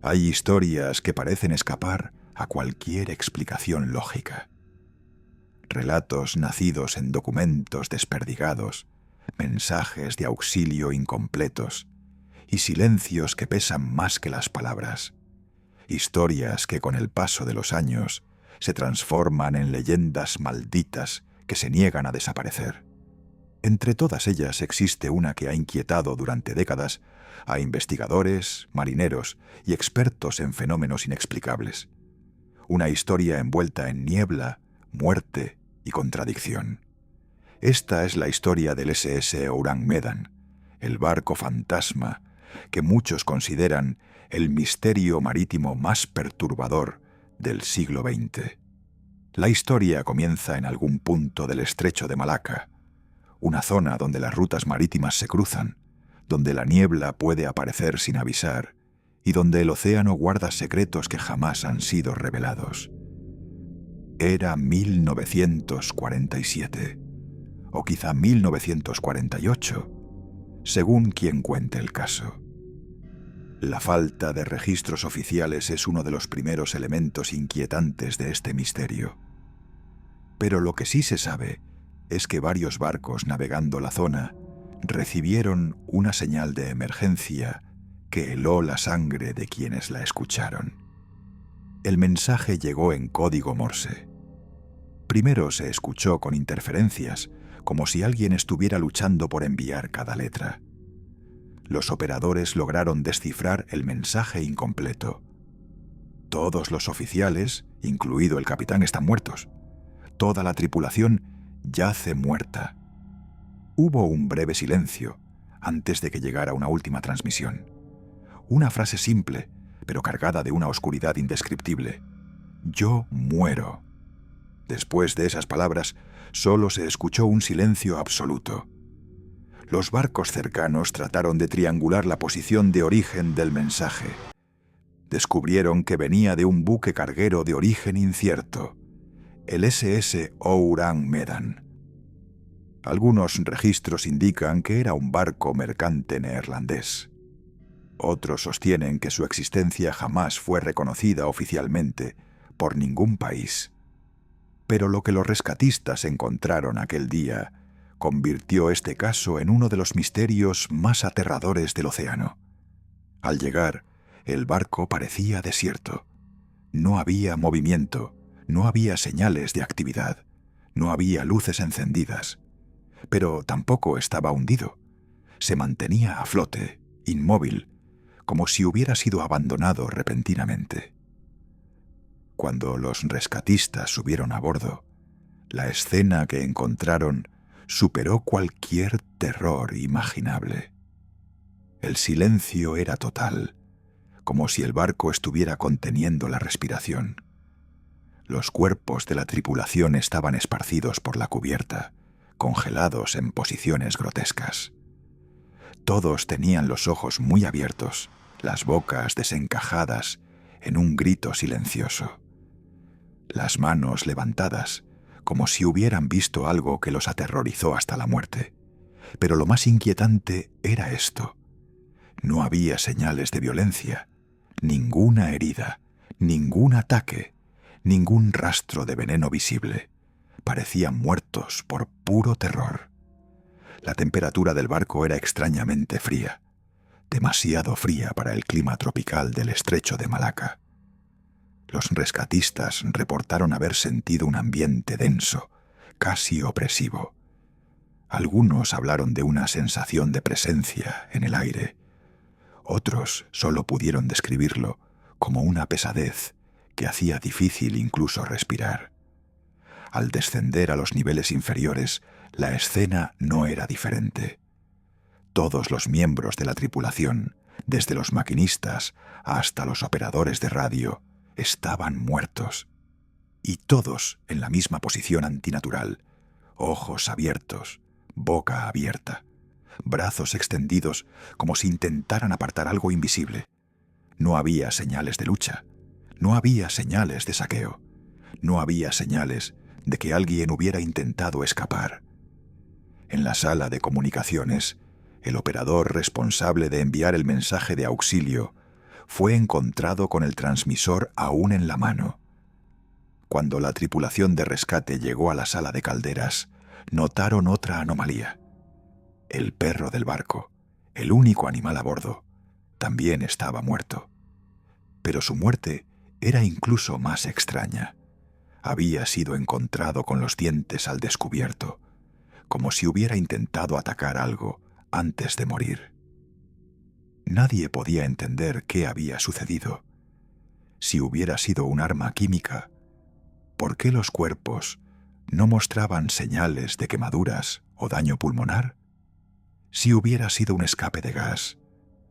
Hay historias que parecen escapar a cualquier explicación lógica. Relatos nacidos en documentos desperdigados, mensajes de auxilio incompletos y silencios que pesan más que las palabras. Historias que con el paso de los años se transforman en leyendas malditas que se niegan a desaparecer. Entre todas ellas existe una que ha inquietado durante décadas a investigadores, marineros y expertos en fenómenos inexplicables. Una historia envuelta en niebla, muerte y contradicción. Esta es la historia del SS Ourang Medan, el barco fantasma que muchos consideran el misterio marítimo más perturbador del siglo XX. La historia comienza en algún punto del estrecho de Malaca, una zona donde las rutas marítimas se cruzan, donde la niebla puede aparecer sin avisar y donde el océano guarda secretos que jamás han sido revelados. Era 1947, o quizá 1948, según quien cuente el caso. La falta de registros oficiales es uno de los primeros elementos inquietantes de este misterio. Pero lo que sí se sabe es que varios barcos navegando la zona recibieron una señal de emergencia que heló la sangre de quienes la escucharon. El mensaje llegó en código Morse. Primero se escuchó con interferencias, como si alguien estuviera luchando por enviar cada letra. Los operadores lograron descifrar el mensaje incompleto. Todos los oficiales, incluido el capitán, están muertos. Toda la tripulación yace muerta. Hubo un breve silencio antes de que llegara una última transmisión. Una frase simple, pero cargada de una oscuridad indescriptible. Yo muero. Después de esas palabras, solo se escuchó un silencio absoluto. Los barcos cercanos trataron de triangular la posición de origen del mensaje. Descubrieron que venía de un buque carguero de origen incierto, el SS Ourang Medan. Algunos registros indican que era un barco mercante neerlandés. Otros sostienen que su existencia jamás fue reconocida oficialmente por ningún país. Pero lo que los rescatistas encontraron aquel día convirtió este caso en uno de los misterios más aterradores del océano. Al llegar, el barco parecía desierto. No había movimiento, no había señales de actividad, no había luces encendidas. Pero tampoco estaba hundido. Se mantenía a flote, inmóvil, como si hubiera sido abandonado repentinamente. Cuando los rescatistas subieron a bordo, la escena que encontraron superó cualquier terror imaginable. El silencio era total, como si el barco estuviera conteniendo la respiración. Los cuerpos de la tripulación estaban esparcidos por la cubierta, congelados en posiciones grotescas. Todos tenían los ojos muy abiertos, las bocas desencajadas en un grito silencioso. Las manos levantadas, como si hubieran visto algo que los aterrorizó hasta la muerte. Pero lo más inquietante era esto. No había señales de violencia, ninguna herida, ningún ataque, ningún rastro de veneno visible. Parecían muertos por puro terror. La temperatura del barco era extrañamente fría, demasiado fría para el clima tropical del estrecho de Malaca. Los rescatistas reportaron haber sentido un ambiente denso, casi opresivo. Algunos hablaron de una sensación de presencia en el aire. Otros solo pudieron describirlo como una pesadez que hacía difícil incluso respirar. Al descender a los niveles inferiores, la escena no era diferente. Todos los miembros de la tripulación, desde los maquinistas hasta los operadores de radio, estaban muertos. Y todos en la misma posición antinatural, ojos abiertos, boca abierta, brazos extendidos como si intentaran apartar algo invisible. No había señales de lucha, no había señales de saqueo, no había señales de que alguien hubiera intentado escapar. En la sala de comunicaciones, el operador responsable de enviar el mensaje de auxilio fue encontrado con el transmisor aún en la mano. Cuando la tripulación de rescate llegó a la sala de calderas, notaron otra anomalía. El perro del barco, el único animal a bordo, también estaba muerto. Pero su muerte era incluso más extraña. Había sido encontrado con los dientes al descubierto, como si hubiera intentado atacar algo antes de morir. Nadie podía entender qué había sucedido. Si hubiera sido un arma química, ¿por qué los cuerpos no mostraban señales de quemaduras o daño pulmonar? Si hubiera sido un escape de gas,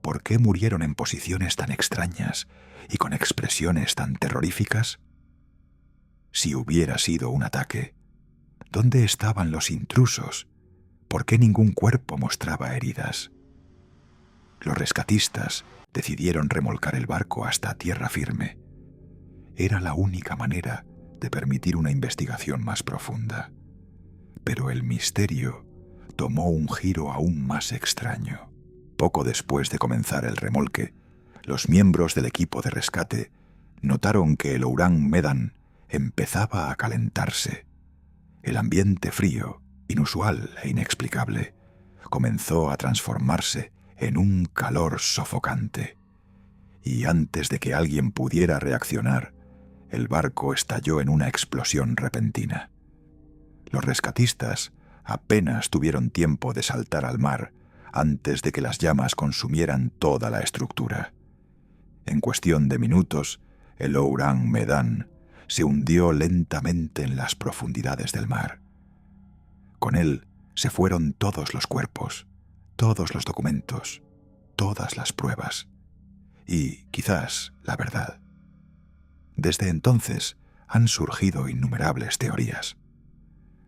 ¿por qué murieron en posiciones tan extrañas y con expresiones tan terroríficas? Si hubiera sido un ataque, ¿dónde estaban los intrusos? ¿Por qué ningún cuerpo mostraba heridas? Los rescatistas decidieron remolcar el barco hasta tierra firme. Era la única manera de permitir una investigación más profunda. Pero el misterio tomó un giro aún más extraño. Poco después de comenzar el remolque, los miembros del equipo de rescate notaron que el Ourang Medan empezaba a calentarse. El ambiente frío, inusual e inexplicable, comenzó a transformarse en un calor sofocante. Y antes de que alguien pudiera reaccionar, el barco estalló en una explosión repentina. Los rescatistas apenas tuvieron tiempo de saltar al mar antes de que las llamas consumieran toda la estructura. En cuestión de minutos, el Ourang Medan se hundió lentamente en las profundidades del mar. Con él se fueron todos los cuerpos, todos los documentos, todas las pruebas y, quizás, la verdad. Desde entonces han surgido innumerables teorías.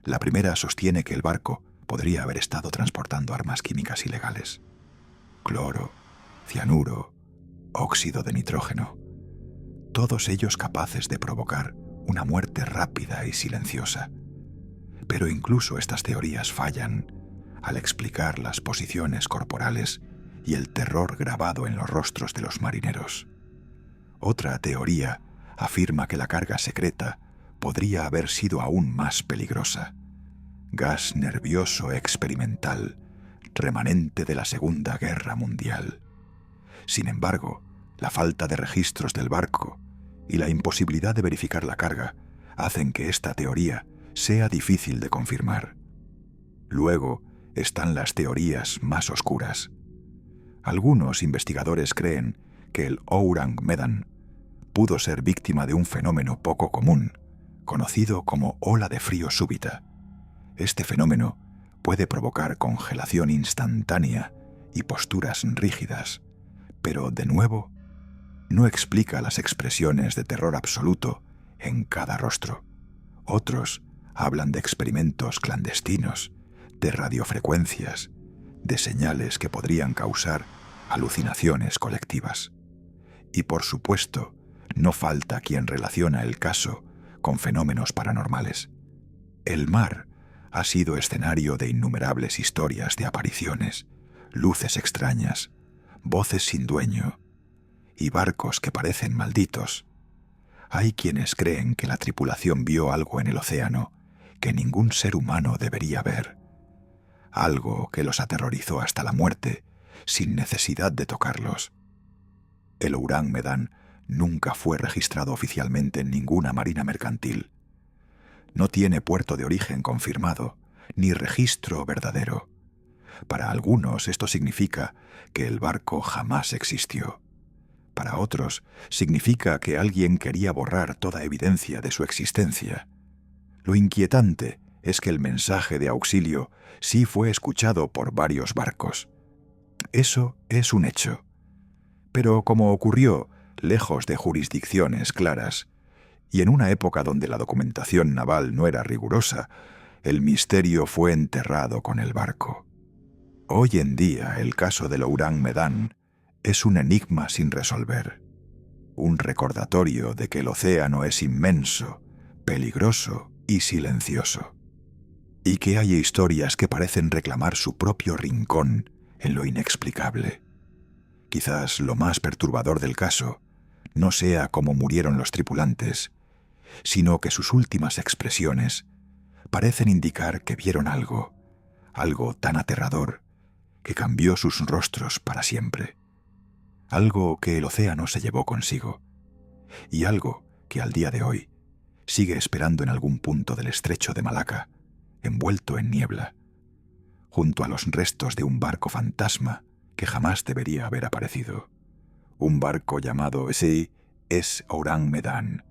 La primera sostiene que el barco podría haber estado transportando armas químicas ilegales. Cloro, cianuro, óxido de nitrógeno, todos ellos capaces de provocar una muerte rápida y silenciosa. Pero incluso estas teorías fallan al explicar las posiciones corporales y el terror grabado en los rostros de los marineros. Otra teoría afirma que la carga secreta podría haber sido aún más peligrosa. Gas nervioso experimental, remanente de la Segunda Guerra Mundial. Sin embargo, la falta de registros del barco y la imposibilidad de verificar la carga hacen que esta teoría sea difícil de confirmar. Luego están las teorías más oscuras. Algunos investigadores creen que el Ourang Medan pudo ser víctima de un fenómeno poco común, conocido como ola de frío súbita. Este fenómeno puede provocar congelación instantánea y posturas rígidas, pero, de nuevo, no explica las expresiones de terror absoluto en cada rostro. Otros hablan de experimentos clandestinos, de radiofrecuencias, de señales que podrían causar alucinaciones colectivas. Y, por supuesto, no falta quien relaciona el caso con fenómenos paranormales. El mar ha sido escenario de innumerables historias de apariciones, luces extrañas, voces sin dueño y barcos que parecen malditos. Hay quienes creen que la tripulación vio algo en el océano que ningún ser humano debería ver, algo que los aterrorizó hasta la muerte sin necesidad de tocarlos. El Ourang Medan nunca fue registrado oficialmente en ninguna marina mercantil. No tiene puerto de origen confirmado, ni registro verdadero. Para algunos esto significa que el barco jamás existió. Para otros significa que alguien quería borrar toda evidencia de su existencia. Lo inquietante es que el mensaje de auxilio sí fue escuchado por varios barcos. Eso es un hecho. Pero como ocurrió lejos de jurisdicciones claras, y en una época donde la documentación naval no era rigurosa, el misterio fue enterrado con el barco. Hoy en día el caso del Ourang Medan es un enigma sin resolver, un recordatorio de que el océano es inmenso, peligroso y silencioso, y que hay historias que parecen reclamar su propio rincón en lo inexplicable. Quizás lo más perturbador del caso no sea cómo murieron los tripulantes, sino que sus últimas expresiones parecen indicar que vieron algo tan aterrador que cambió sus rostros para siempre. Algo que el océano se llevó consigo, y algo que al día de hoy sigue esperando en algún punto del estrecho de Malaca, envuelto en niebla, junto a los restos de un barco fantasma que jamás debería haber aparecido. Un barco llamado Es Orang Medan,